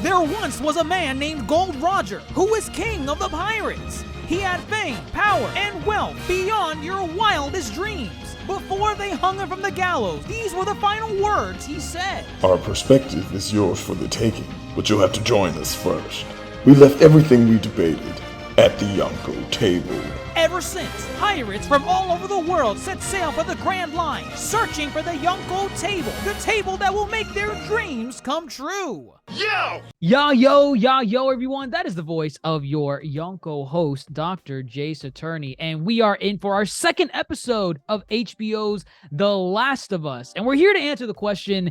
There once was a man named Gold Roger who was king of the pirates. He had fame, power, and wealth beyond your wildest dreams. Before they hung him from the gallows, these were the final words he said. Our perspective is yours for the taking, but you'll have to join us first. We left everything we debated at the Yonko table. Ever since, pirates from all over the world set sail for the Grand Line, searching for the Yonko table, the table that will make their dreams come true. Yo, everyone. That is the voice of your Yonko host, Dr. Jay Saturni, and we are in for our second episode of HBO's The Last of Us. And we're here to answer the question,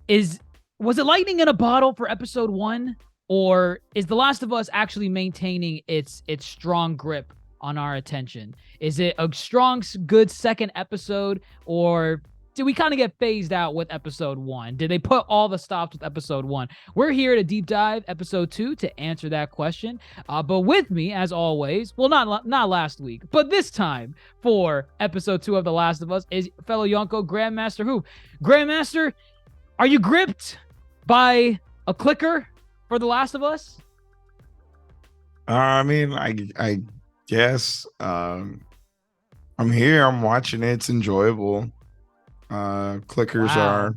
was it lightning in a bottle for episode 1? Or is The Last of Us actually maintaining its strong grip on our attention? Is it a strong, good second episode, or did we kind of get phased out with episode 1? Did they put all the stops with episode 1? We're here to deep dive episode 2 to answer that question. But with me, as always, well, not last week, but this time for episode 2 of The Last of Us is fellow Yonko Grandmaster Who. Grandmaster, are you gripped by a clicker for The Last of Us? I mean, I guess I'm here. I'm watching it. It's enjoyable. Clickers are.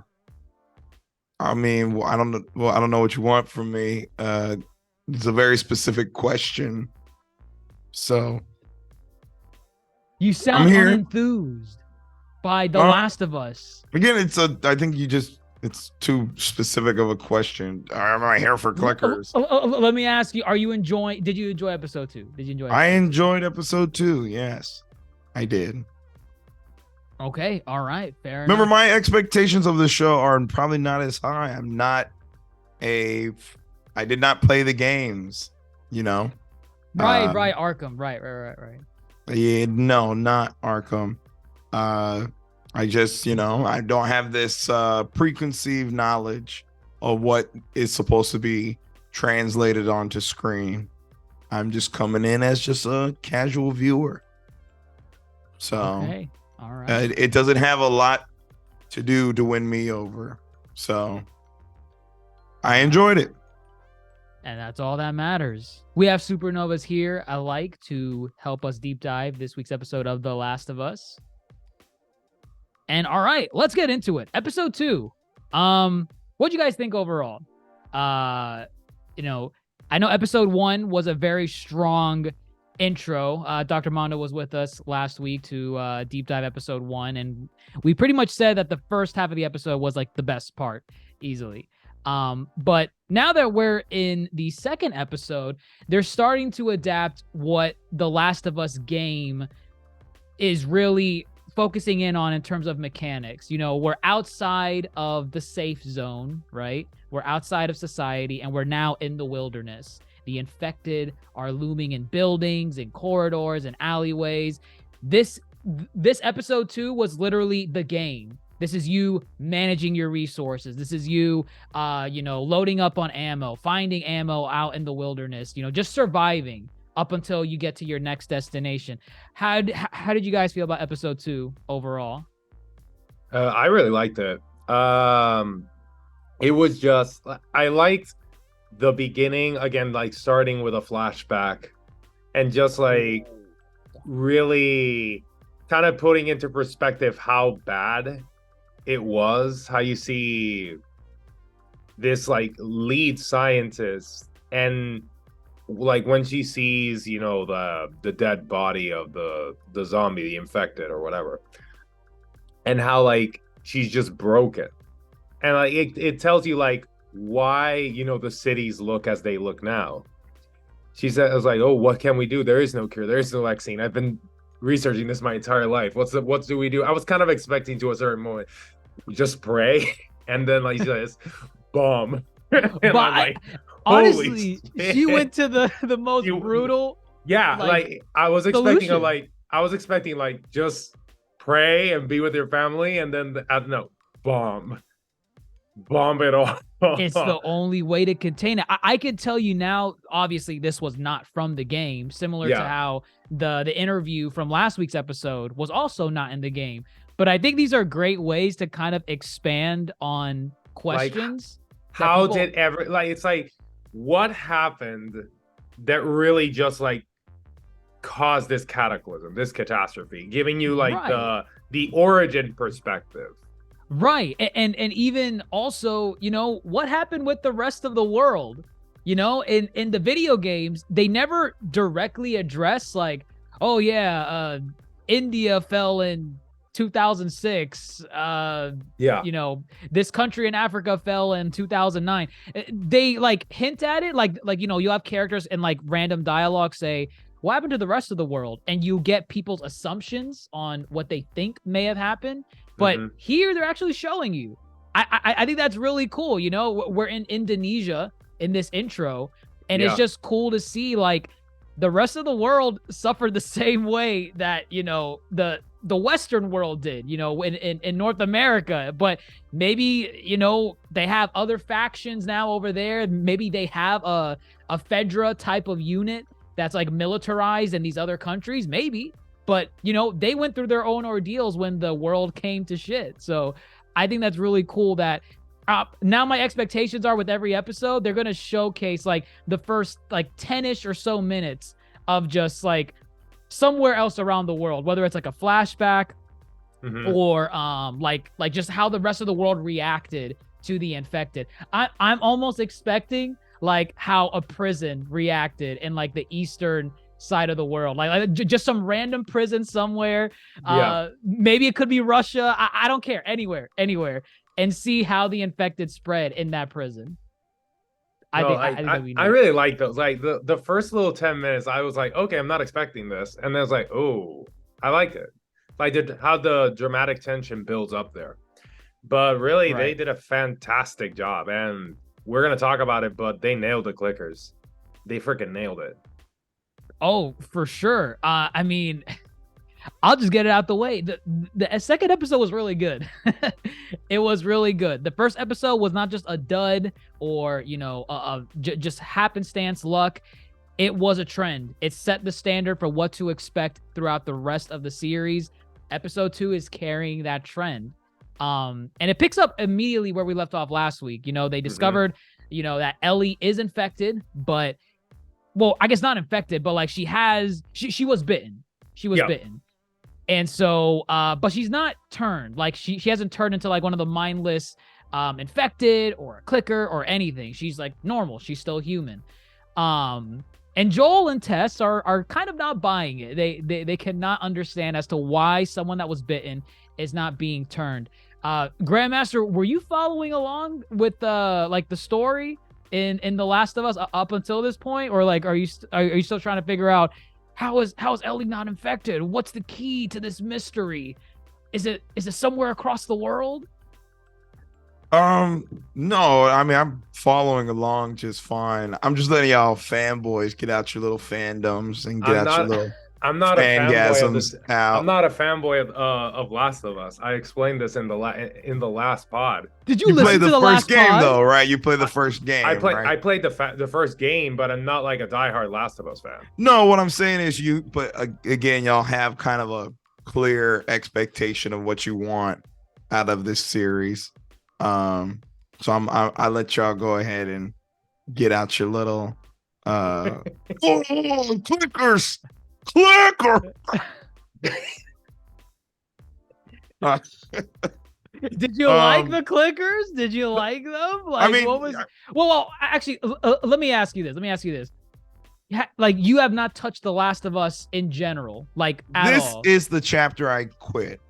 I mean, I don't know what you want from me. It's a very specific question. So you sound unenthused by The Last of Us. Again, I think it's too specific of a question. Am I here for clickers? Let me ask you, did you enjoy episode 2? I enjoyed episode 2, yes. I did. Okay, all right, fair Remember, enough. my expectations of the show are probably not as high. I did not play the games, you know? Right, Arkham, right. Yeah, no, not Arkham. I just, I don't have this preconceived knowledge of what is supposed to be translated onto screen. I'm just coming in as just a casual viewer. So, okay. All right. It doesn't have a lot to do to win me over. So, I enjoyed it. And that's all that matters. We have Supernovas here alike to help us deep dive this week's episode of The Last of Us. And all right, let's get into it. Episode 2. What'd you guys think overall? I know episode 1 was a very strong intro. Dr. Mondo was with us last week to deep dive episode 1, and we pretty much said that the first half of the episode was like the best part, easily. But now that we're in the second episode, they're starting to adapt what the Last of Us game is really focusing in on in terms of mechanics. We're outside of the safe zone, right? We're outside of society, and we're now in the wilderness. The infected are looming in buildings and corridors and alleyways. This episode 2 was literally the game. This is you managing your resources. This is you, loading up on ammo, finding ammo out in the wilderness, just surviving up until you get to your next destination. How did you guys feel about episode 2 overall? I really liked it. It was just, I liked the beginning, again, like starting with a flashback and just like really kind of putting into perspective how bad it was, how you see this like lead scientist, and like when she sees, the dead body of the zombie, the infected or whatever, and how like she's just broken, and like it tells you like why the cities look as they look now. She said, I was like, oh, what can we do? There is no cure, there is no vaccine. I've been researching this my entire life. What do we do? I was kind of expecting to a certain moment, just pray, and then like this bomb. And but I'm like, honestly, she went to the most brutal. Yeah, like I was expecting solution. Just pray and be with your family, and then no, bomb it all. It's the only way to contain it. I can tell you now, obviously this was not from the game, similar to how the interview from last week's episode was also not in the game. But I think these are great ways to kind of expand on questions. how people- did ever like it's like what happened that really just like caused this cataclysm, this catastrophe, giving you like Right. the origin perspective. Right. And even also, you know, what happened with the rest of the world? You know, in the video games, they never directly address like, oh yeah, India fell in 2006. Yeah. You know, this country in Africa fell in 2009. They like hint at it like you know, you'll have characters in like random dialogue say, what happened to the rest of the world? And you get people's assumptions on what they think may have happened. But Mhm. here they're actually showing you. I think that's really cool. You know, we're in Indonesia in this intro, and Yeah. it's just cool to see like the rest of the world suffered the same way that, you know, the Western world did, you know, in North America. But maybe, you know, they have other factions now over there. Maybe they have a Fedra type of unit that's like militarized in these other countries. Maybe. But, you know, they went through their own ordeals when the world came to shit. So I think that's really cool that now my expectations are with every episode, they're going to showcase like the first like 10-ish or so minutes of just like somewhere else around the world, whether it's like a flashback Mhm. or like just how the rest of the world reacted to the infected. I'm almost expecting like how a prison reacted in like the eastern side of the world, like just some random prison somewhere. Yeah. Maybe it could be Russia. I don't care. Anywhere, and see how the infected spread in that prison. I No, think that'd be I neat. really like those. Like the first little 10 minutes, I was like, okay, I'm not expecting this. And then I was like, oh, I liked it. Like how the dramatic tension builds up there. But really, they Right. did a fantastic job. And we're gonna talk about it, but they nailed the clickers. They freaking nailed it. Oh, for sure. I mean, I'll just get it out the way. The second episode was really good. It was really good. The first episode was not just a dud or, you know, just happenstance luck. It was a trend. It set the standard for what to expect throughout the rest of the series. Episode 2 is carrying that trend. And it picks up immediately where we left off last week. You know, they discovered, you know, that Ellie is infected, but well, I guess not infected, but like she was bitten. She was Yeah. bitten. And so, but she's not turned. Like she hasn't turned into like one of the mindless infected or a clicker or anything. She's like normal. She's still human. And Joel and Tess are kind of not buying it. They cannot understand as to why someone that was bitten is not being turned. Grandmaster, were you following along with like the story in The Last of Us up until this point, or like are you still trying to figure out how is Ellie not infected? What's the key to this mystery? Is it somewhere across the world? No, I mean I'm following along just fine. I'm just letting y'all fanboys get out your little fandoms and get I'm out your not- little I'm not a fanboy of this. fangasms out. I'm not a fanboy of Last of Us. I explained this in the last pod. Did you, You listen played to the the first last game pod? though, right? You played the first game. I right? played the first game, but I'm not like a diehard Last of Us fan. No, what I'm saying is but again, y'all have kind of a clear expectation of what you want out of this series. So I let y'all go ahead and get out your little clicker. Did you like Um, the clickers? Did you like them? Like, mean, what was? Well, actually, let me ask you this. Like, you have not touched The Last of Us in general, like at This all. is the chapter I quit.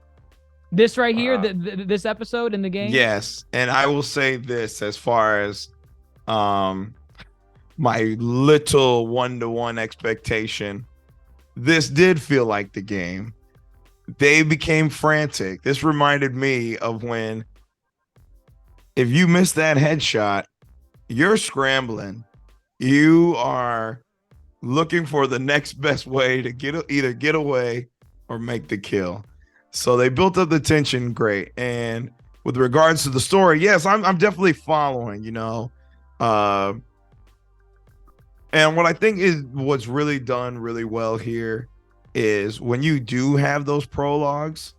This right here, Uh, this episode in the game. Yes, and I will say this as far as my little one-to-one expectation. This did feel like the game. They became frantic. This reminded me of when if you miss that headshot, you're scrambling. You are looking for the next best way to either get away or make the kill. So they built up the tension great. And with regards to the story, yes, I'm definitely following, you know. And what I think is what's really done really well here is when you do have those prologues,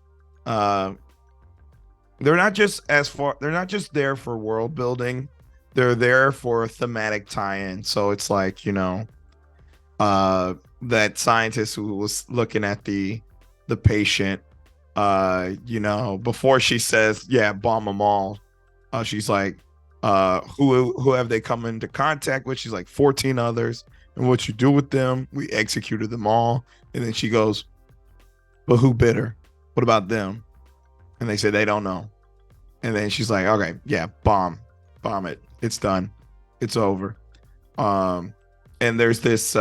they're not just there for world building, they're there for a thematic tie-in. So it's like, that scientist who was looking at the patient, before she says, yeah, bomb them all, she's like, who have they come into contact with? She's like 14 others, and what you do with them? We executed them all. And then she goes, but who bit her? What about them? And they say they don't know. And then she's like, okay, yeah, bomb it. It's done. It's over. And there's this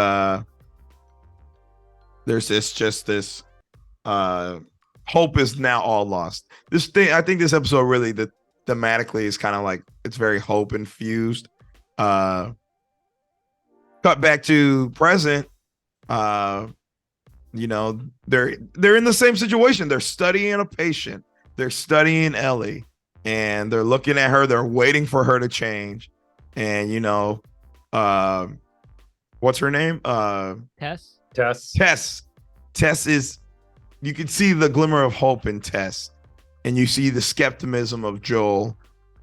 hope is now all lost. This thing, I think this episode really, thematically is kind of like, it's very hope infused. Cut back to present. They're in the same situation. They're studying a patient. They're studying Ellie, and they're looking at her. They're waiting for her to change. And what's her name? Tess. Tess is. You can see the glimmer of hope in Tess, and you see the skepticism of Joel,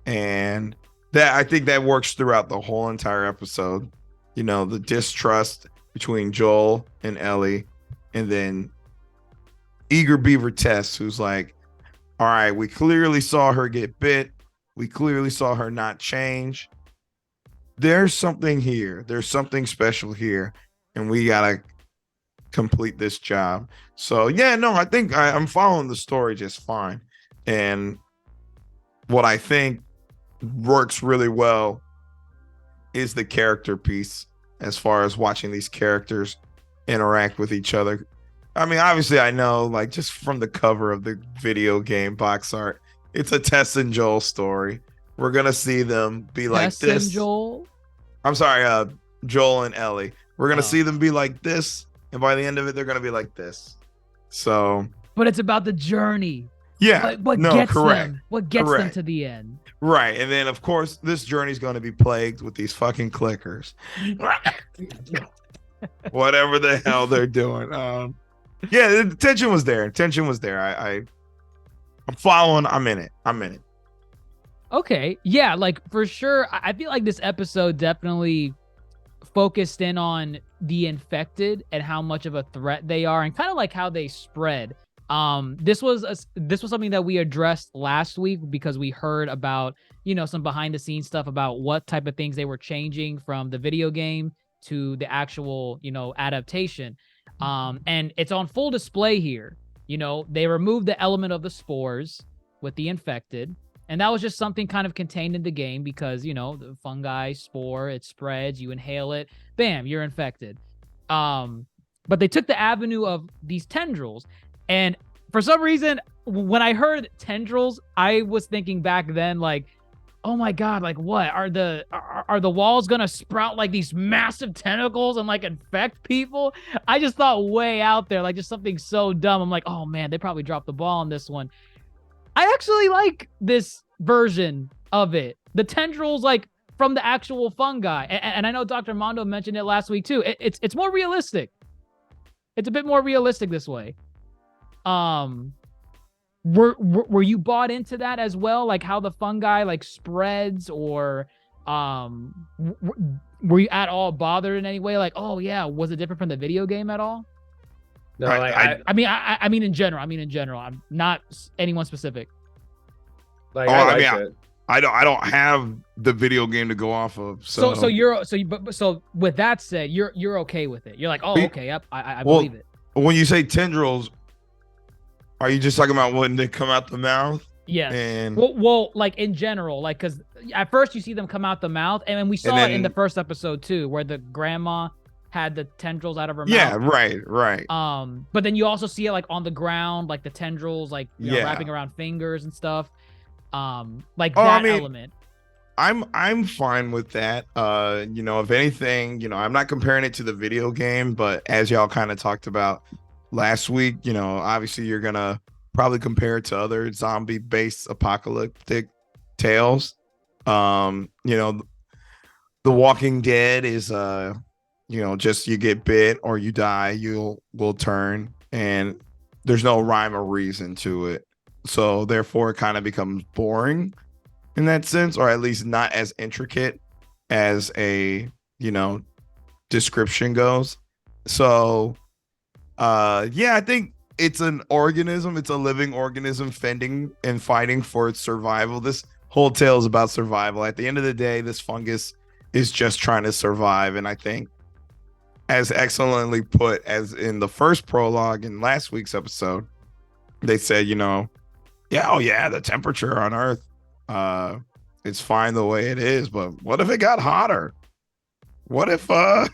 and that, I think that works throughout the whole entire episode. The distrust between Joel and Ellie, and then eager beaver Tess, who's like, all right, we clearly saw her get bit. We clearly saw her not change. There's something here. There's something special here, and we gotta complete this job. So yeah, no, I think I'm following the story just fine. And what I think works really well is the character piece, as far as watching these characters interact with each other. I mean, obviously, I know, like, just from the cover of the video game box art, it's a Tess and Joel story. We're gonna see them be like Tess this. and Joel. I'm sorry, Joel and Ellie. We're gonna see them be like this, and by the end of it, they're gonna be like this. So, but it's about the journey. yeah, What no, gets correct, them? What gets them correct. to the end? Right, and then of course, this journey is going to be plagued with these fucking clickers. Whatever the hell they're doing. Yeah, the tension was there. I'm following. I'm in it. Okay. Yeah, like for sure. I feel like this episode definitely focused in on the infected and how much of a threat they are, and kind of like how they spread. This was something that we addressed last week, because we heard about, some behind the scenes stuff about what type of things they were changing from the video game to the actual, adaptation. And it's on full display here. They removed the element of the spores with the infected, and that was just something kind of contained in the game because, the fungi spore, it spreads, you inhale it, bam, you're infected. But they took the avenue of these tendrils, and for some reason, when I heard tendrils, I was thinking back then, like, oh my God, like what are the walls gonna sprout like these massive tentacles and like infect people? I just thought way out there, like just something so dumb. I'm like, oh man, they probably dropped the ball on this one. I actually like this version of it. The tendrils, like from the actual fungi, and I know Dr. Mondo mentioned it last week too. It's more realistic. It's a bit more realistic this way. Were you bought into that as well, like how the fungi like spreads, or were you at all bothered in any way, like, oh yeah, was it different from the video game at all? No, I mean in general, I'm not anyone specific. Like, I it. I don't have the video game to go off of. So So with that said, you're okay with it. You're like, oh, okay, yep, I believe it. When you say tendrils, are you just talking about when they come out the mouth? Yes. And well, like in general, like, because at first you see them come out the mouth, and we saw it in the first episode too, where the grandma had the tendrils out of her mouth. Yeah, right. But then you also see it like on the ground, like the tendrils, like wrapping around fingers and stuff. Like that element. I'm fine with that. If anything, I'm not comparing it to the video game, but as y'all kind of talked about last week, obviously you're gonna probably compare it to other zombie-based apocalyptic tales. The Walking Dead is just you get bit or you die, will turn, and there's no rhyme or reason to it. So therefore it kind of becomes boring. in that sense, or at least not as intricate as a, description goes. So yeah, I think it's an organism. It's a living organism fending and fighting for its survival. This whole tale is about survival. At the end of the day, this fungus is just trying to survive. And I think, as excellently put as in the first prologue in last week's episode, they said, yeah, oh yeah, the temperature on Earth, it's fine the way it is, but what if it got hotter? What if and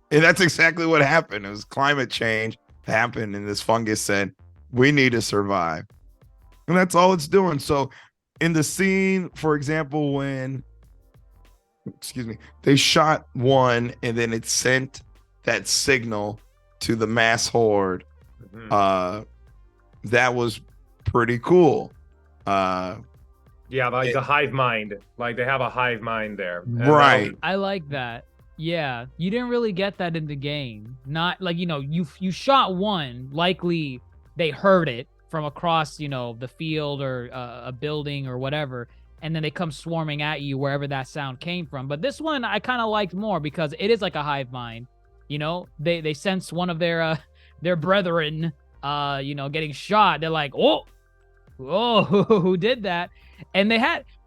that's exactly what happened. It was climate change happened, and this fungus said, we need to survive. And that's all it's doing. So in the scene, for example, when they shot one and then it sent that signal to the mass horde, that was pretty cool. Yeah, like the hive mind. Like they have a hive mind there. And right. I like that. Yeah, you didn't really get that in the game. Not like, you shot one, likely they heard it from across, the field or a building or whatever, and then they come swarming at you wherever that sound came from. But this one I kind of liked more because it is like a hive mind. They sense one of their brethren getting shot. They're like, oh, who did that? And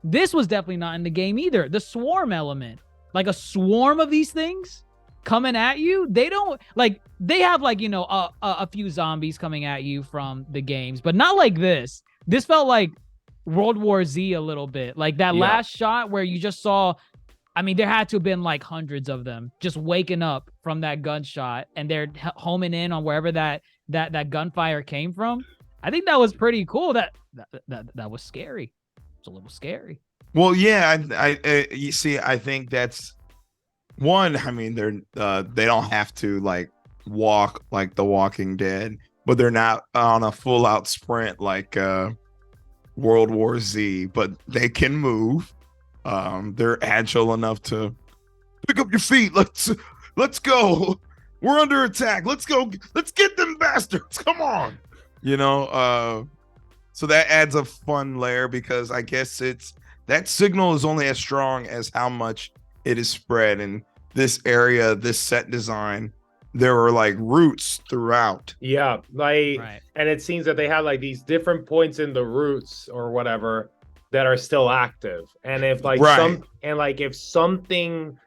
this was definitely not in the game either. The swarm element, like a swarm of these things coming at you. They don't they have a few zombies coming at you from the games, but not like this. This felt like World War Z a little bit. Like that last shot where you just saw, there had to have been like hundreds of them just waking up from that gunshot, and they're homing in on wherever that gunfire came from. I think that was pretty cool. That was scary. It's a little scary. Well, yeah, you see, I think that's one. They don't have to walk like The Walking Dead, but they're not on a full out sprint like World War Z, but they can move. They're agile enough to pick up your feet. Let's go. We're under attack. Let's go. Let's get them bastards. Come on. So that adds a fun layer, because I guess that signal is only as strong as how much it is spread. In this area, this set design, there were roots throughout. Yeah, right. And it seems that they have these different points in the roots or whatever that are still active. And if if something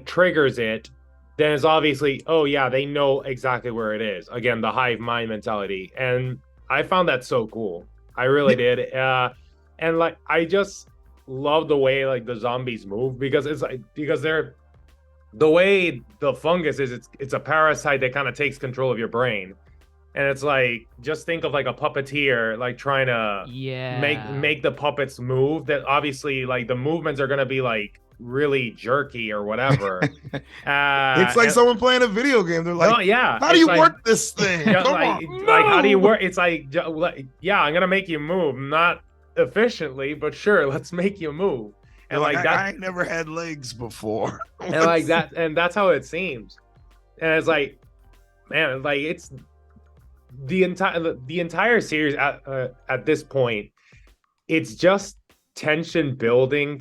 triggers it, then it's obviously, oh yeah, they know exactly where it is. Again, the hive mind mentality. And I found that so cool. I really did. And I just love the way the zombies move, because they're, the way the fungus is, it's a parasite that kind of takes control of your brain. And it's just think of a puppeteer trying to make the puppets move. That obviously the movements are gonna be really jerky or whatever. It's like someone playing a video game. They're like, oh, yeah, how do you work this thing? Come on. How do you work? It's yeah, I'm gonna make you move, not efficiently, but sure, let's make you move. And that, I ain't never had legs before. And that, and that's how it seems. And it's man, it's the entire series at this point. It's just tension building.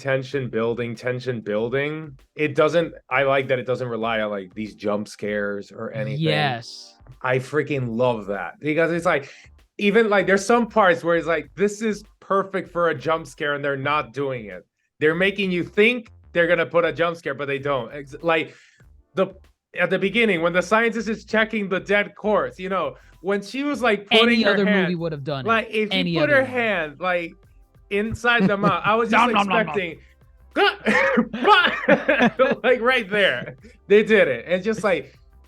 It doesn't. I like that it doesn't rely on these jump scares or anything. Yes, I freaking love that, because it's even there's some parts where it's this is perfect for a jump scare, and they're not doing it. They're making you think they're gonna put a jump scare, but they don't. At the beginning, when the scientist is checking the dead corpse, when she was putting any her other hand, movie would have done it. if you put her hand inside the mouth, I was just expecting right there. They did it. And just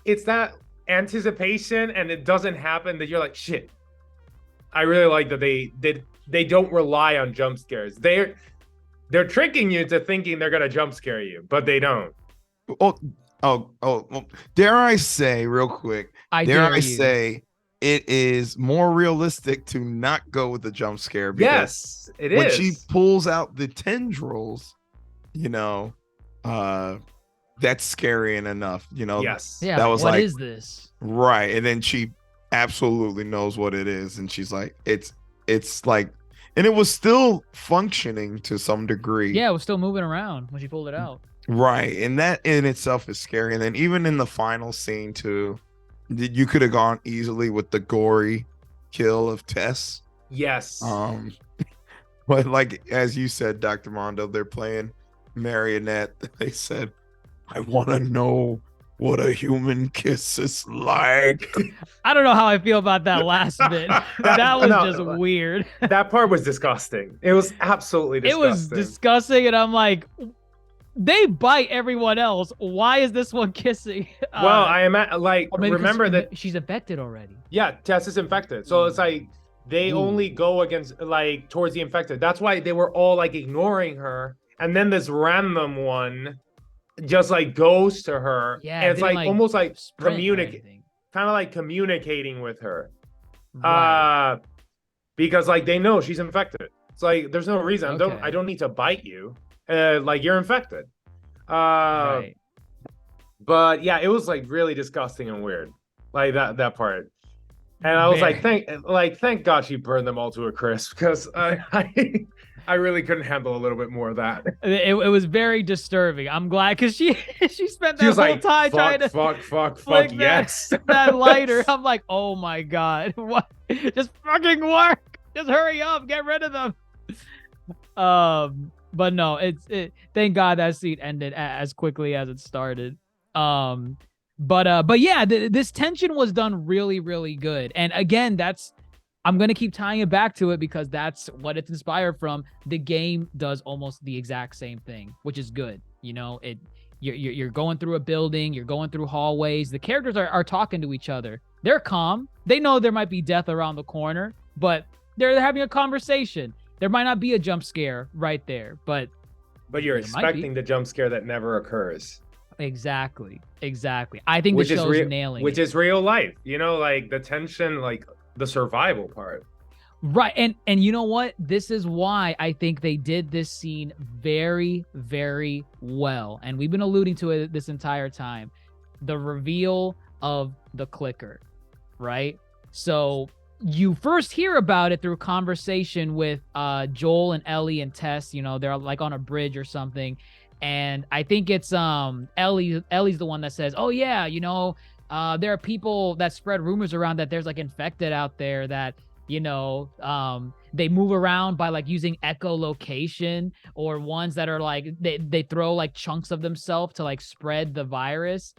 it's that anticipation, and it doesn't happen, that you're shit. I really like that they don't rely on jump scares. They're tricking you into thinking they're gonna jump scare you, but they don't. Oh, dare I say real quick, dare I say it is more realistic to not go with the jump scare, because yes, it when is. she pulls out the tendrils, that's scary enough, Yes. Yeah, that was what is this? Right. And then she absolutely knows what it is, and she's like, it's and and it was still functioning to some degree. Yeah, it was still moving around when she pulled it out. Right. And that in itself is scary. And then even in the final scene too, you could have gone easily with the gory kill of Tess. Yes. But like as you said, Dr. Mondo, they're playing marionette. They said, I want to know what a human kiss is like. I don't know how I feel about that last bit. That was No, just weird. that part was disgusting. It was absolutely disgusting. It was disgusting, and I'm like, they bite everyone else. Why is this one kissing? Well, I am like, or maybe 'cause remember that. she's infected already. Yeah, Tess is infected. So it's like they only go against like towards the infected. That's why they were all like ignoring her. And then this random one just like goes to her. Yeah, And it's didn't, like almost like sprint or communicate, anything. kind of like communicating with her. Right. Because like they know she's infected. It's like there's no reason. Okay. I don't need to bite you. Like you're infected. Right. But yeah, it was like really disgusting and weird. Like that part. And I was like, thank God she burned them all to a crisp, because I really couldn't handle a little bit more of that. It was very disturbing. I'm glad because she spent that She was whole like, time trying to fuck, flick yes. that lighter. I'm like, oh my God, what? Just fucking work. Just hurry up, get rid of them. But no, thank God that scene ended as quickly as it started. But yeah, this tension was done really, really good. And again, I'm gonna keep tying it back to it because that's what it's inspired from. The game does almost the exact same thing, which is good. You know, you're going through a building, you're going through hallways. The characters are talking to each other. They're calm. They know there might be death around the corner, but they're having a conversation. There might not be a jump scare right there, but you're there might be. expecting the jump scare that never occurs. Exactly. I think the show's nailing which it. is real life. You know, like the tension, like the survival part. Right. And you know what? This is why I think they did this scene very, very well. And we've been alluding to it this entire time. The reveal of the clicker, right? So you first hear about it through conversation with Joel and Ellie and Tess. You know, they're like on a bridge or something. And I think it's Ellie's the one that says, oh yeah, you know, there are people that spread rumors around that there's like infected out there that, you know, they move around by like using echolocation, or ones that are like they throw like chunks of themselves to like spread the virus.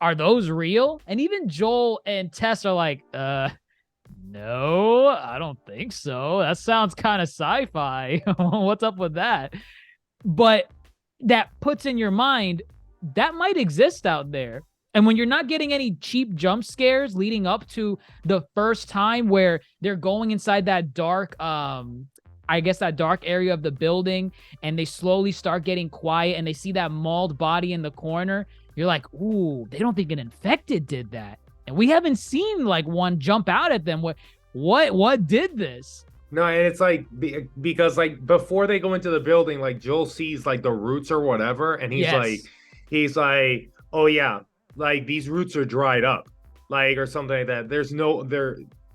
Are those real? And even Joel and Tess are like, no, I don't think so. That sounds kind of sci-fi. What's up with that? But that puts in your mind that might exist out there. And when you're not getting any cheap jump scares leading up to the first time where they're going inside that dark, I guess that dark area of the building, and they slowly start getting quiet and they see that mauled body in the corner, you're like, ooh, they don't think an infected did that. And we haven't seen like one jump out at them. What did this? No, and it's like because like before they go into the building, like Joel sees like the roots or whatever, and he's like, oh yeah, like these roots are dried up, like or something like that.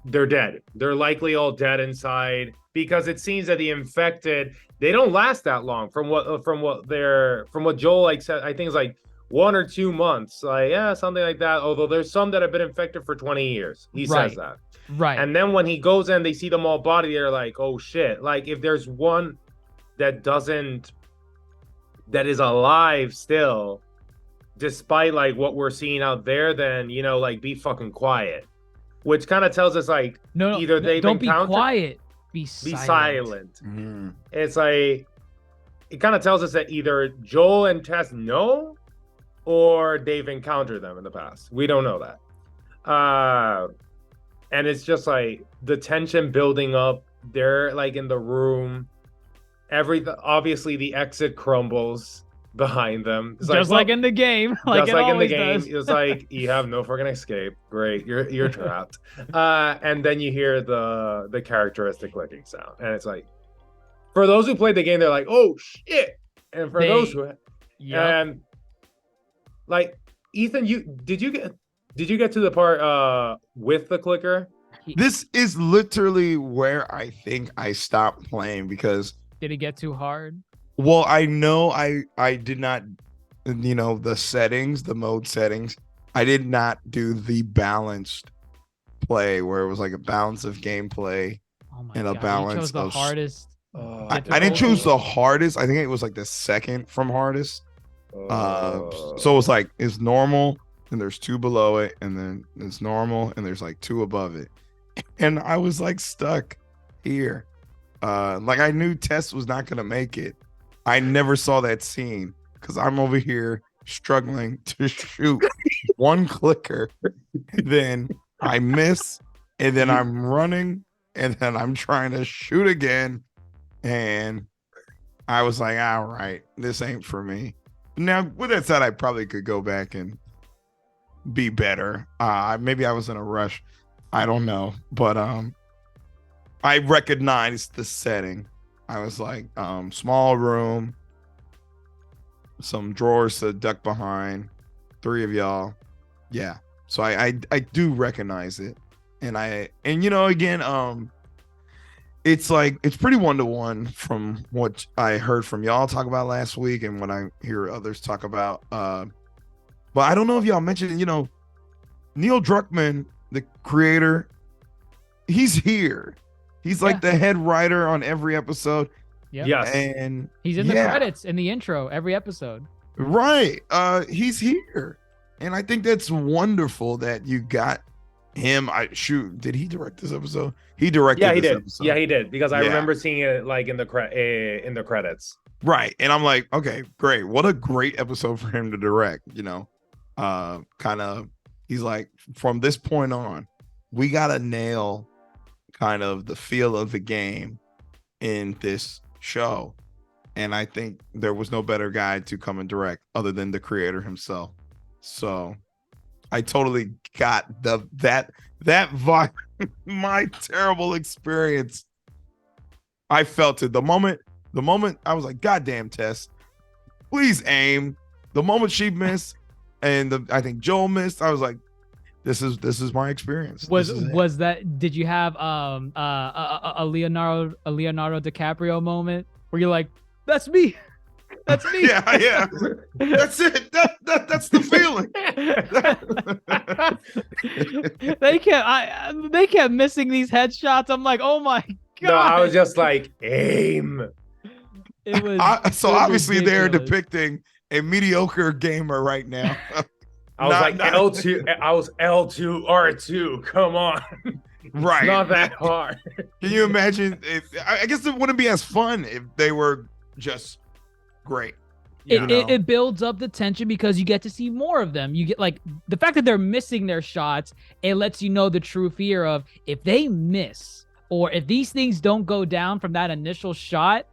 They're dead. They're likely all dead inside, because it seems that the infected, they don't last that long from what Joel like said. I think it's like 1 or 2 months, like yeah, something like that. Although there's some that have been infected for 20 years. He says that. Right. And then when he goes in, they see them all body. They're like, oh shit. Like if there's one that is alive still, despite like what we're seeing out there, then, you know, like be fucking quiet. Which kind of tells us like, no, either they've don't encountered, be quiet. Be silent. Mm-hmm. It's like, it kind of tells us that either Joel and Tess know, or they've encountered them in the past. We don't know that. And it's just like the tension building up. They're like in the room. Obviously the exit crumbles behind them. It's just like in the game. Like just like in the game. Does. It's like you have no fucking escape. Great. You're trapped. And then you hear the characteristic clicking sound. And it's like, for those who played the game, they're like, oh shit. And for those who and like Ethan, did you get to the part with the clicker? this is literally where I think I stopped playing because Did it get too hard? well, I know I did not, the settings, the mode settings, I did not do the balanced play where it was like a balance of gameplay Oh my and a god! balance You chose the of hardest. I didn't choose the hardest. I think it was like the second from hardest. So it's like it's normal, and there's two below it, and then it's normal, and there's like two above it. And I was like stuck here. Like I knew Tess was not gonna make it. I never saw that scene because I'm over here struggling to shoot one clicker, and then I miss, and then I'm running, and then I'm trying to shoot again. And I was like, all right, this ain't for me. Now, with that said, I probably could go back and be better. Maybe I was in a rush. I don't know. But I recognized the setting. I was like, small room, some drawers to duck behind, three of y'all. Yeah. So I do recognize it. And again, it's like it's pretty one-to-one from what I heard from y'all talk about last week and what I hear others talk about. But I don't know if y'all mentioned, Neil Druckmann, the creator, he's here. He's like the head writer on every episode. Yep. Yes. And He's in the credits in the intro every episode. Right. He's here. And I think that's wonderful that you got him. Did he direct this episode? He directed he this did. episode. Yeah, he did because I remember seeing it like in the credits. Right. And I'm like, okay, great. What a great episode for him to direct, kind of he's like, from this point on, we got to nail kind of the feel of the game in this show. And I think there was no better guy to come and direct other than the creator himself. So I totally got that vibe. My terrible experience. I felt it. The moment I was like, God damn, Tess, please aim. The moment she missed and I think Joel missed, I was like, this is my experience. Was that, did you have a Leonardo DiCaprio moment where you're like, that's me. That's me. Yeah. That's it. That's the feeling. They kept missing these headshots. I'm like, oh my god. No, I was just like, aim. It was obviously ridiculous. they're depicting a mediocre gamer right now. I was L2. I was L2 R2. Come on. Right. It's not that hard. Can you imagine I guess it wouldn't be as fun if they were just great. It builds up the tension because you get to see more of them. You get like the fact that they're missing their shots. It lets you know the true fear of if they miss or if these things don't go down from that initial shot.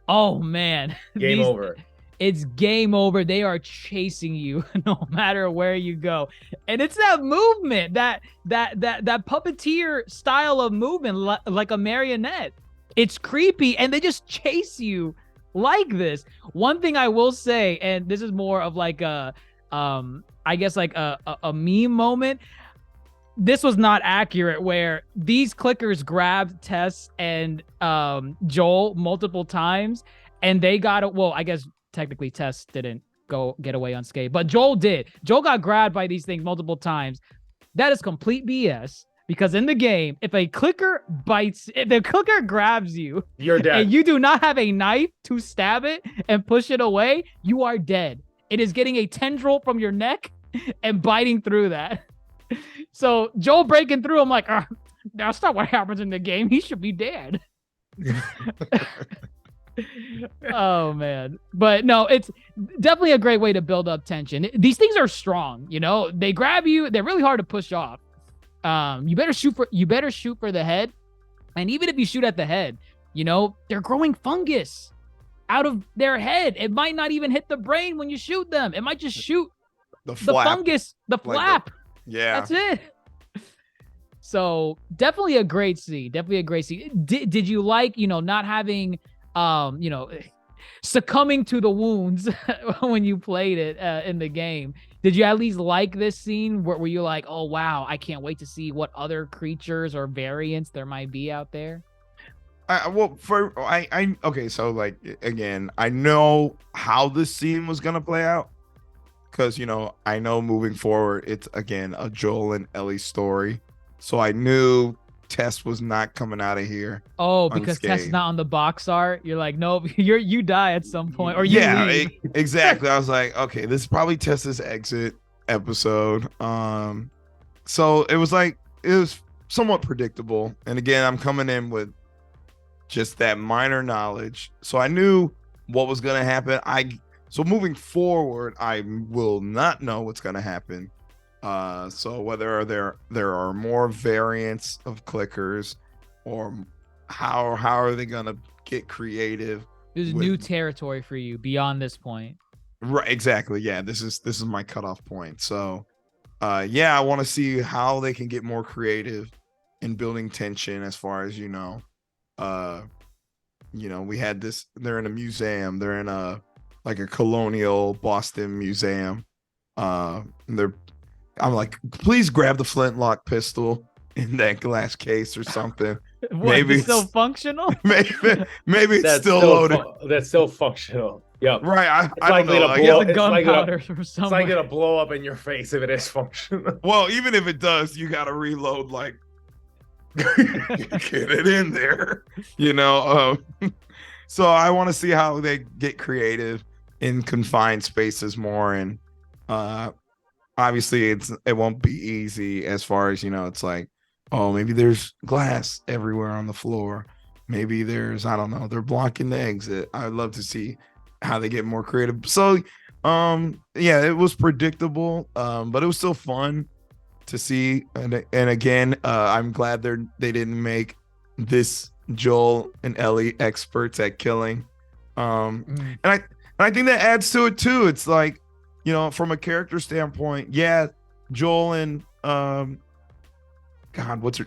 Oh man, Game over. It's game over. They are chasing you no matter where you go. And it's that movement, that puppeteer style of movement, like a marionette. It's creepy and they just chase you like this. One thing I will say, and this is more of like a I guess like a meme moment. This was not accurate where these clickers grabbed Tess and Joel multiple times and they got it. Well, I guess technically Tess didn't get away unscathed, but Joel did. Joel got grabbed by these things multiple times. That is complete BS because in the game, if the clicker grabs you, you're dead. And you do not have a knife to stab it and push it away, you are dead. It is getting a tendril from your neck and biting through that. So Joel breaking through, I'm like, that's not what happens in the game. He should be dead. Oh man. But no, it's definitely a great way to build up tension. These things are strong, they grab you, they're really hard to push off. You better shoot for the head. And even if you shoot at the head, they're growing fungus out of their head. It might not even hit the brain when you shoot them. It might just shoot the fungus, the flap. Yeah. That's it. So definitely a great scene. Did you like, not having succumbing to the wounds when you played it in the game? Did you at least like this scene? Were you like, oh wow, I can't wait to see what other creatures or variants there might be out there? Okay, so like again, I know how this scene was gonna play out because I know moving forward, it's again a Joel and Ellie story, so I knew Tess was not coming out of here. Oh, because Tess is not on the box art. You're like, nope, you die at some point, or you leave. Exactly. I was like, okay, this is probably Tess's exit episode. So it was somewhat predictable, and again, I'm coming in with just that minor knowledge, so I knew what was gonna happen. So moving forward, I will not know what's gonna happen. So whether there are more variants of clickers, or how are they gonna get creative? There's new territory for you beyond this point. Right, exactly. Yeah, this is my cutoff point. So I want to see how they can get more creative in building tension as far as we had this, they're in a museum, they're in a colonial Boston museum. I'm like, please grab the flintlock pistol in that glass case or something. Maybe it's still functional. Maybe it's still loaded. That's still functional. Yeah. Right. I don't know. It's like gonna blow up in your face if it is functional. Well, even if it does, you gotta reload. Like, get it in there. So I want to see how they get creative in confined spaces more, and obviously it won't be easy as far as it's like, oh, maybe there's glass everywhere on the floor, maybe there's, I don't know, they're blocking the exit. I'd love to see how they get more creative. So it was predictable, but it was still fun to see, and again, I'm glad they didn't make this Joel and Ellie experts at killing, and I think that adds to it too. It's like, from a character standpoint, Joel and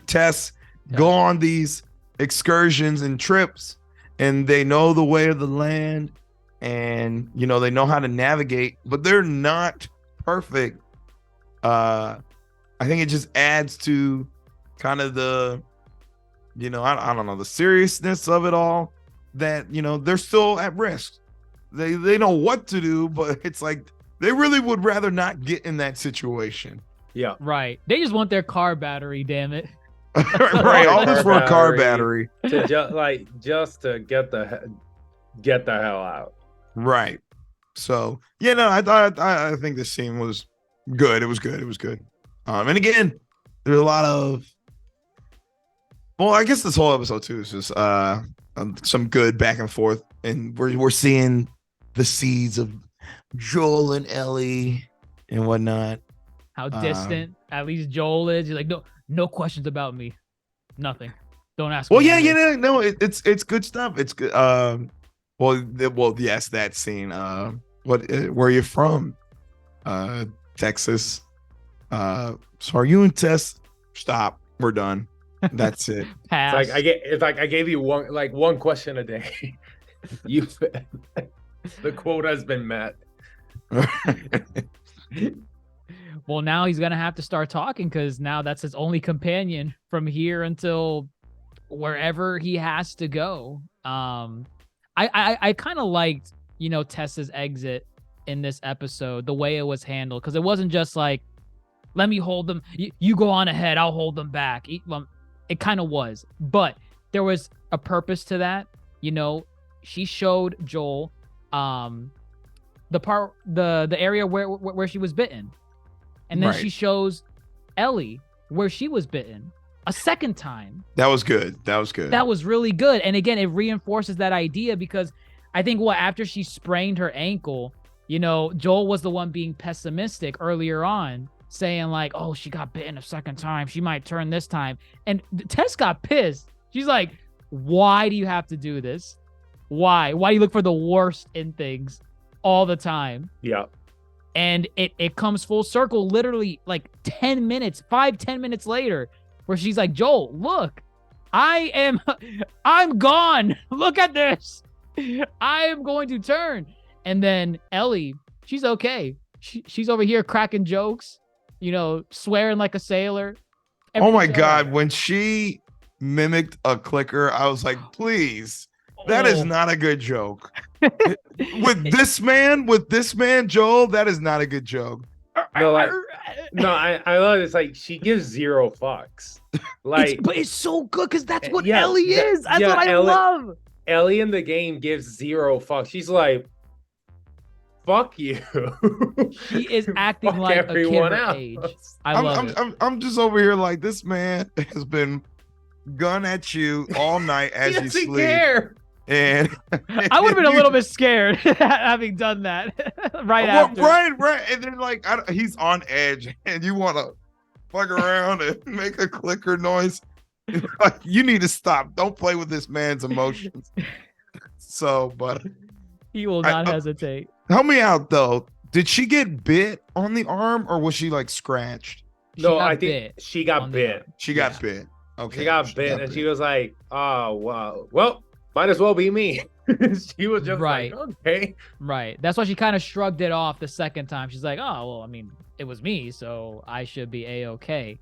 Tess go on these excursions and trips, and they know the way of the land, and they know how to navigate, but they're not perfect. I think it just adds to kind of the, I don't know, the seriousness of it all, that they're still at risk. They know what to do, but it's like they really would rather not get in that situation. Yeah. Right. They just want their car battery, damn it. Right. All this for a car battery. To just to get the hell out. Right. So, I think this scene was good. It was good. And again, there's a lot of, well, I guess this whole episode too is just some good back and forth, and we're seeing the seeds of Joel and Ellie and whatnot. How distant at least Joel is. He's like, no questions about me. Nothing. Don't ask. Well, no, it's good stuff. It's good. Yes, that scene. Where are you from? Texas. So are you in Tess? Stop. We're done. That's it. Pass. It's like I gave you one question a day. The quote has been met. Well, now he's gonna have to start talking, because now that's his only companion from here until wherever he has to go. I kind of liked, Tessa's exit in this episode, the way it was handled, because it wasn't just like, let me hold them. You go on ahead. I'll hold them back. It kind of was, but there was a purpose to that. She showed Joel the area where she was bitten, and then she shows Ellie where she was bitten a second time. That was good. That was really good. And again, it reinforces that idea, because I think after she sprained her ankle, Joel was the one being pessimistic earlier on, saying like, oh, she got bitten a second time, she might turn this time. And Tess got pissed. She's like, why do you have to do this? Why do you look for the worst in things all the time? Yeah. And it comes full circle literally like 10 minutes later, where she's like, Joel, look, I'm gone. Look at this. I am going to turn. And then Ellie, she's okay. She's over here cracking jokes, swearing like a sailor. Oh my Everything's God. alright. When she mimicked a clicker, I was like, please, that is Oh. not a good joke. with this man, Joel, that is not a good joke. No, like, no, I love it. It's like she gives zero fucks. Like but it's so good because that's what yeah, Ellie is. That's yeah, what I Ellie- love. Ellie in the game gives zero fucks. She's like, fuck you. She is acting Fuck like a kid everyone her else. age. I love it. I'm just over here like, this man has been gun at you all night as He you doesn't sleep. care. And I would have been a little bit scared having done that right after. Right. And then like he's on edge, and you want to fuck around and make a clicker noise. Like, you need to stop. Don't play with this man's emotions. So, but He will I- not hesitate. help me out though. Did she get bit on the arm, or was she like scratched? She No, got I think bit she got on the bit. arm. She got bit. Okay. She got bit, and she was like, "Oh, wow. Well, might as well be me." She was just Right. like, "Okay." Right. That's why she kind of shrugged it off the second time. She's like, oh, well, I mean, it was me, so I should be A-okay.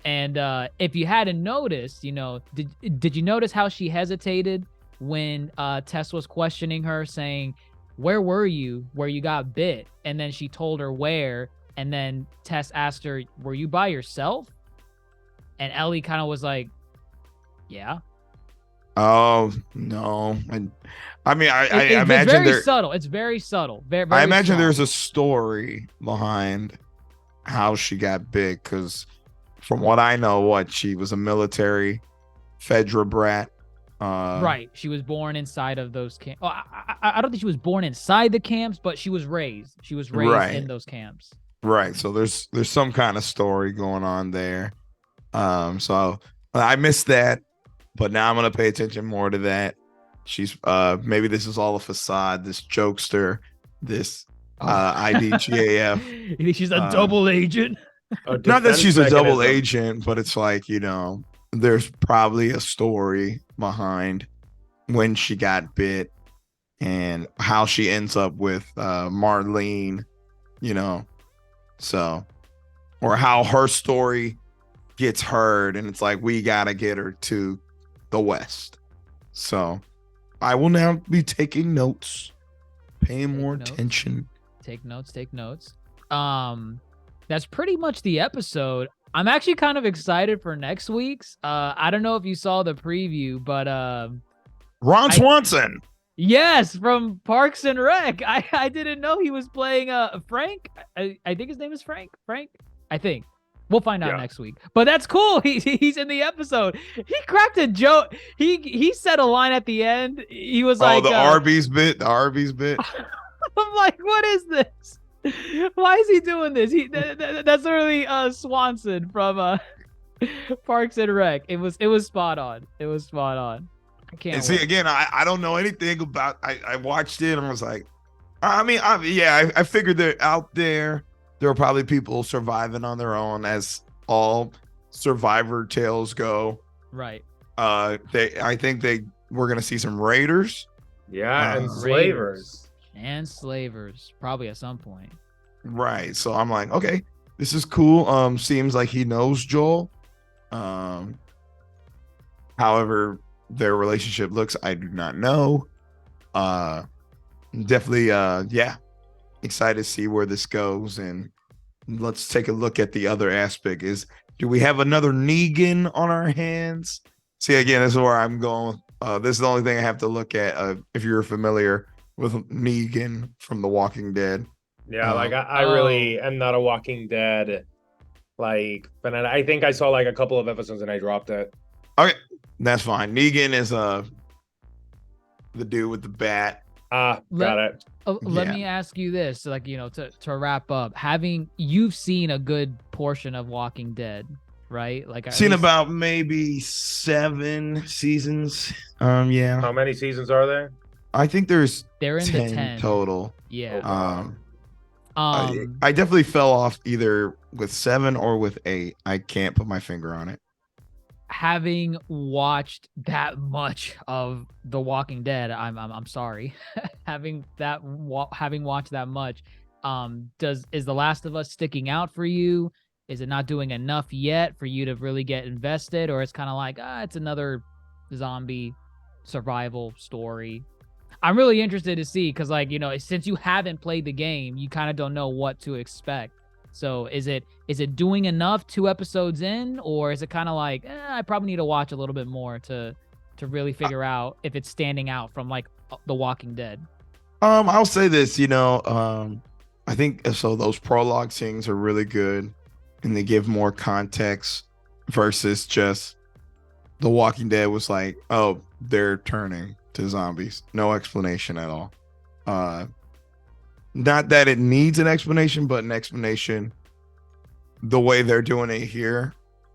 And if you hadn't noticed, did you notice how she hesitated when Tess was questioning her, saying, where were you where you got bit? And then she told her where. And then Tess asked her, were you by yourself? And Ellie kind of was like, yeah. Oh no! I mean, I It's imagine very there. subtle. It's very subtle. Very, I very imagine small. there's a story behind how she got big, because from what I know, she was a military Fedra brat. Right. She was born inside of those camps. Oh, I don't think she was born inside the camps, but she was raised. She was raised Right. in those camps. Right. So there's some kind of story going on there. So I missed that, but now I'm gonna pay attention more to that. She's maybe this is all a facade, this jokester, this IDGAF. You think she's a double agent? Not that she's a double mechanism. agent, but it's like, there's probably a story behind when she got bit and how she ends up with Marlene, so, or how her story gets heard, and it's like, we gotta get her to the West. So I will now be taking notes, paying more notes. attention. Take notes. That's pretty much the episode. I'm actually kind of excited for next week's. I don't know if you saw the preview, but Ron Swanson. yes, from Parks and Rec. I didn't know he was playing Frank. I think his name is Frank. I think. We'll find out Yeah. next week. But that's cool. He's in the episode. He cracked a joke. He said a line at the end. He was like, The Arby's bit. I'm like, what is this? Why is he doing this? That's literally Swanson from Parks and Rec. It was spot on. I can't And see, wait. again, I don't know anything about. I watched it and was like, I figured they're out there. There are probably people surviving on their own, as all survivor tales go. Right. I think we're gonna see some raiders. Yeah, and Raiders. slavers. And slavers, probably at some point. Right. So I'm like, okay, this is cool. Seems like he knows Joel. However, their relationship looks, I do not know. Definitely, yeah. Excited to see where this goes, and let's take a look at the other aspect. Do we have another Negan on our hands? See, again, this is where I'm going. This is the only thing I have to look at. If you're familiar with Negan from The Walking Dead. Yeah, Oh. like I really am not a Walking Dead but I think I saw like a couple of episodes and I dropped it. Okay, that's fine. Negan is the dude with the bat. Got it. Let Yeah. me ask you this, like, to wrap up, you've seen a good portion of Walking Dead, right? Like, at Seen least- about maybe 7 seasons. Yeah, How many seasons are there? I think there's they're in 10 the 10 total. Yeah. I definitely fell off either with 7 or with 8. I can't put my finger on it. Having watched that much of The Walking Dead, I'm sorry. having watched that much, Is The Last of Us sticking out for you? Is it not doing enough yet for you to really get invested, or it's kind of like, it's another zombie survival story? I'm really interested to see, because like, since you haven't played the game, you kind of don't know what to expect. So is it doing enough 2 episodes in, or is it kind of like, I probably need to watch a little bit more to really figure out if it's standing out from like The Walking Dead? I'll say this, I think so. Those prologue scenes are really good, and they give more context versus just The Walking Dead was like, oh, they're turning to zombies, no explanation at all. Not that it needs an explanation, but an explanation the way they're doing it here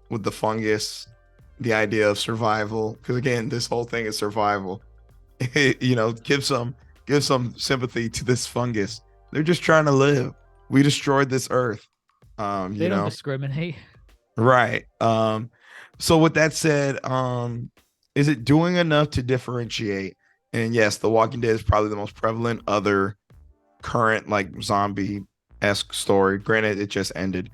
with the fungus, the idea of survival. Because again, this whole thing is survival. Give some sympathy to this fungus. They're just trying to live. We destroyed this earth. They don't discriminate. Right. So with that said, is it doing enough to differentiate? And yes, The Walking Dead is probably the most prevalent other current like zombie-esque story. Granted, it just ended.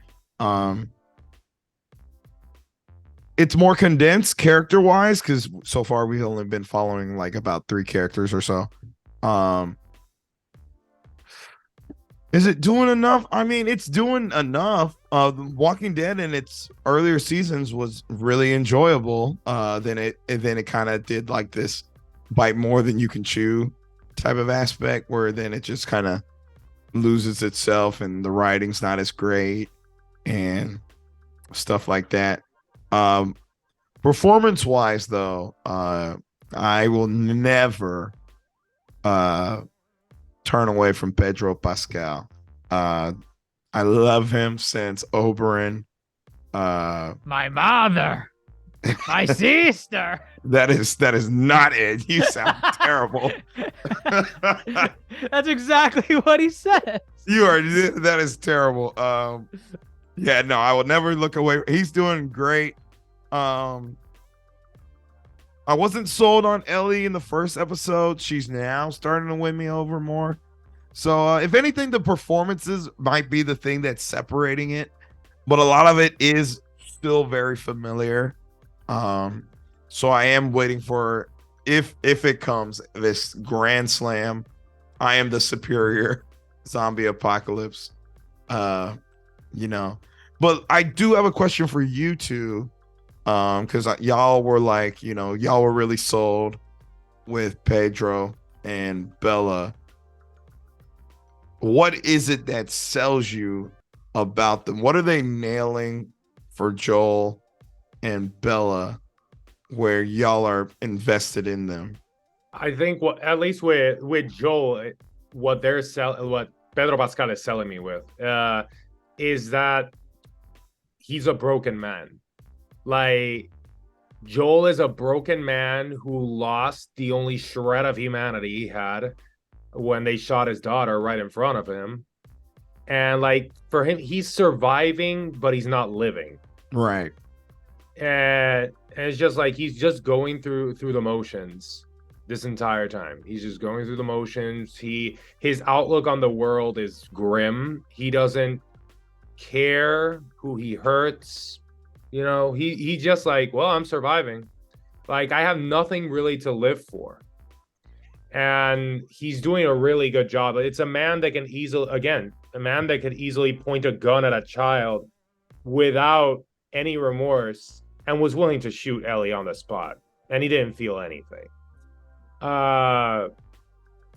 It's more condensed character-wise, because so far we've only been following like about 3 characters or so. Is it doing enough? I mean, it's doing enough. The Walking Dead in its earlier seasons was really enjoyable. Then it kind of did like this bite more than you can chew type of aspect, where then it just kind of loses itself and the writing's not as great and stuff like that. Performance wise though, I will never turn away from Pedro Pascal. I love him since Oberyn. My mother, my sister. That is not it. You sound terrible. That's exactly what he said. That is terrible. Yeah, no, I will never look away. He's doing great. I wasn't sold on Ellie in the first episode. She's now starting to win me over more. So if anything, the performances might be the thing that's separating it, but a lot of it is still very familiar. So I am waiting for, if it comes, this grand slam. I am the superior zombie apocalypse. But I do have a question for you two. Because y'all were like, y'all were really sold with Pedro and Bella. What is it that sells you about them? What are they nailing for Joel and Bella where y'all are invested in them? I think at least with Joel, what Pedro Pascal is selling me with is that he's a broken man. Like, Joel is a broken man who lost the only shred of humanity he had when they shot his daughter right in front of him. And like, for him, he's surviving, but he's not living. Right. And it's just like, he's just going through the motions this entire time. He's just going through the motions. His outlook on the world is grim. He doesn't care who he hurts. He just like, well, I'm surviving. Like, I have nothing really to live for. And he's doing a really good job. It's a man that can easily point a gun at a child without any remorse, and was willing to shoot Ellie on the spot. And he didn't feel anything.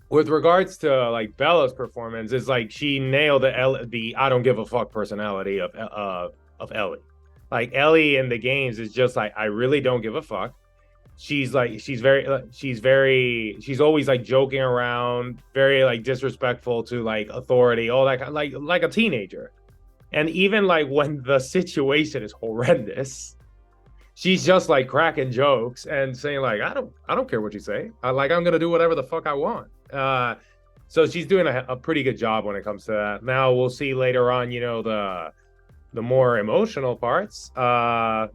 With regards to like Bella's performance, it's like she nailed the I don't give a fuck personality of Ellie. Like, Ellie in the games is just like, I really don't give a fuck. She's always like joking around, very like disrespectful to like authority, all that kind, like a teenager. And even like when the situation is horrendous, she's just like cracking jokes and saying like, I don't care what you say. I'm gonna do whatever the fuck I want. So she's doing a pretty good job when it comes to that. Now we'll see later on, the more emotional parts, but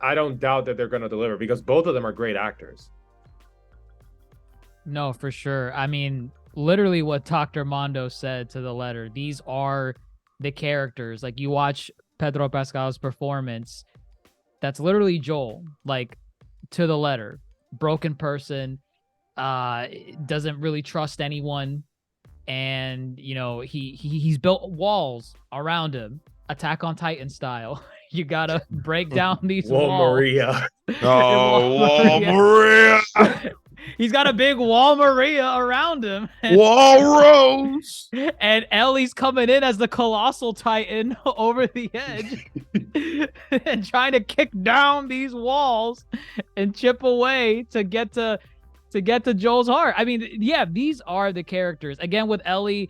I don't doubt that they're going to deliver, because both of them are great actors. No, for sure. I mean, literally what Dr. Mondo said to the letter. These are the characters. Like, you watch Pedro Pascal's performance, that's literally Joel, like, to the letter. Broken person, doesn't really trust anyone, and you know, he's built walls around him, Attack on Titan style. You gotta break down these Whoa, walls. Maria. Oh, Wall Maria. He's got a big wall Maria around him. Walrus. And Ellie's coming in as the colossal titan over the edge and trying to kick down these walls and chip away to get to Joel's heart. I mean, yeah, these are the characters. Again, with Ellie,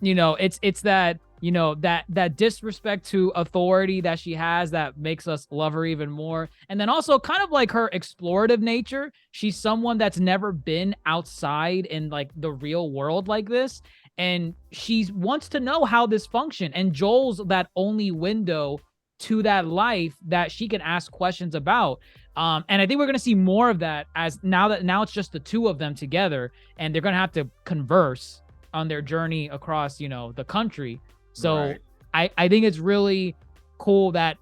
you know, it's that, you know, that disrespect to authority that she has that makes us love her even more. And then also kind of like her explorative nature. She's someone that's never been outside in like the real world like this. And she wants to know how this functions. And Joel's that only window to that life that she can ask questions about. And I think we're going to see more of that as now it's just the two of them together, and they're going to have to converse on their journey across, you know, the country. So right. I think it's really cool that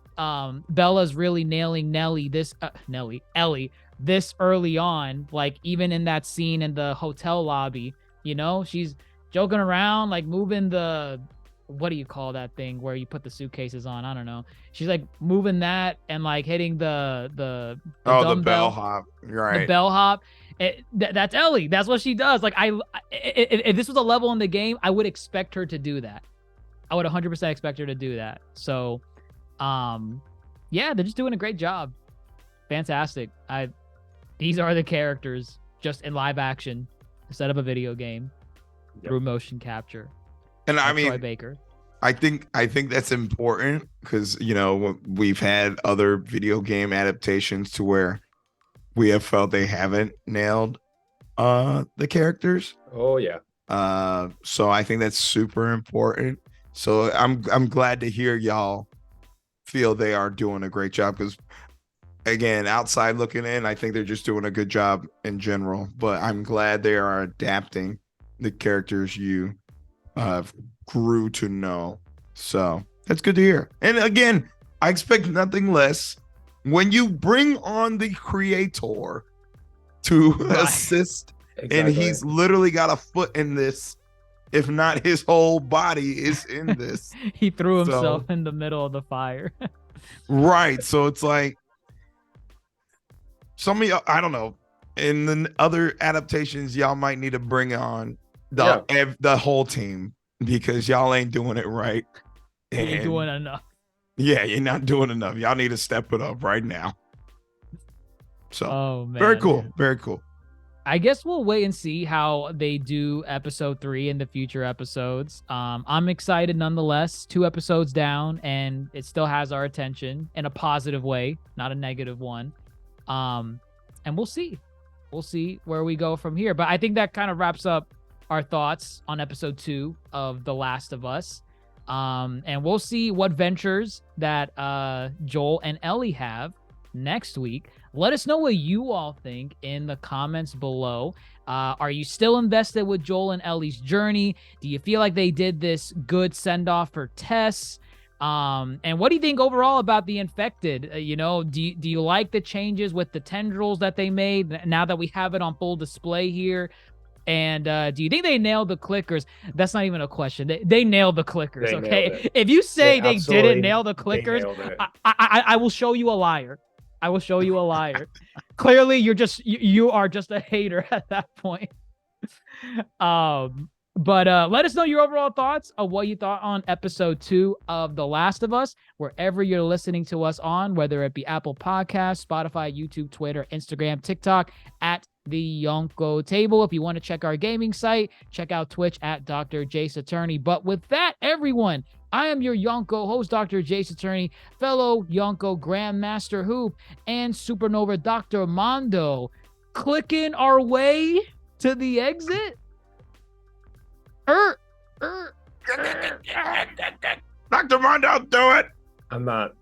Bella's really nailing Ellie this early on. Like, even in that scene in the hotel lobby, you know, she's joking around, like moving the, what do you call that thing where you put the suitcases on? I don't know. She's like moving that and like hitting the the bellhop. Right. The bellhop. That's Ellie. That's what she does. Like, if this was a level in the game, I would expect her to do that. I would 100% expect her to do that. So, yeah, they're just doing a great job. Fantastic. These are the characters just in live action instead of a video game through motion capture. And I mean, Troy Baker. I think that's important because, you know, we've had other video game adaptations to where we have felt they haven't nailed the characters. Oh yeah. So I think that's super important. So I'm glad to hear y'all feel they are doing a great job, because again, outside looking in, I think they're just doing a good job in general. But I'm glad they are adapting the characters you grew to know. So that's good to hear. And again, I expect nothing less when you bring on the creator to assist, Exactly. and he's literally got a foot in this, if not his whole body is in this. He threw himself in the middle of the fire. Right. So it's like, some of y'all, I don't know, in the other adaptations, y'all might need to bring on the whole team, because y'all ain't doing it right. And you're doing enough. Yeah, you're not doing enough. Y'all need to step it up right now. So, oh, man. Very cool. Very cool. I guess we'll wait and see how they do episode 3 in the future episodes. I'm excited nonetheless. 2 episodes down, and it still has our attention in a positive way, not a negative one. And we'll see. We'll see where we go from here. But I think that kind of wraps up our thoughts on episode 2 of The Last of Us. And we'll see what ventures that Joel and Ellie have next week. Let us know what you all think in the comments below. Are you still invested with Joel and Ellie's journey? Do you feel like they did this good send-off for Tess? And what do you think overall about the infected? You know, do you like the changes with the tendrils that they made now that we have it on full display here? And do you think they nailed the clickers? That's not even a question. They nailed the clickers. They Okay, if you say they didn't nail the they clickers, nailed it. I will show you a liar. I will show you a liar. Clearly, you are just a hater at that point. But let us know your overall thoughts of what you thought on episode 2 of The Last of Us, wherever you're listening to us on, whether it be Apple Podcasts, Spotify, YouTube, Twitter, Instagram, TikTok, at the Yonko Table. If you want to check our gaming site, check out Twitch at Dr. Jace Attorney. But with that, everyone, I am your Yonko host, Dr. Jace Attorney, fellow Yonko Grandmaster Hoop, and Supernova Dr. Mondo, clicking our way to the exit. Dr. Mondo, do it. I'm not.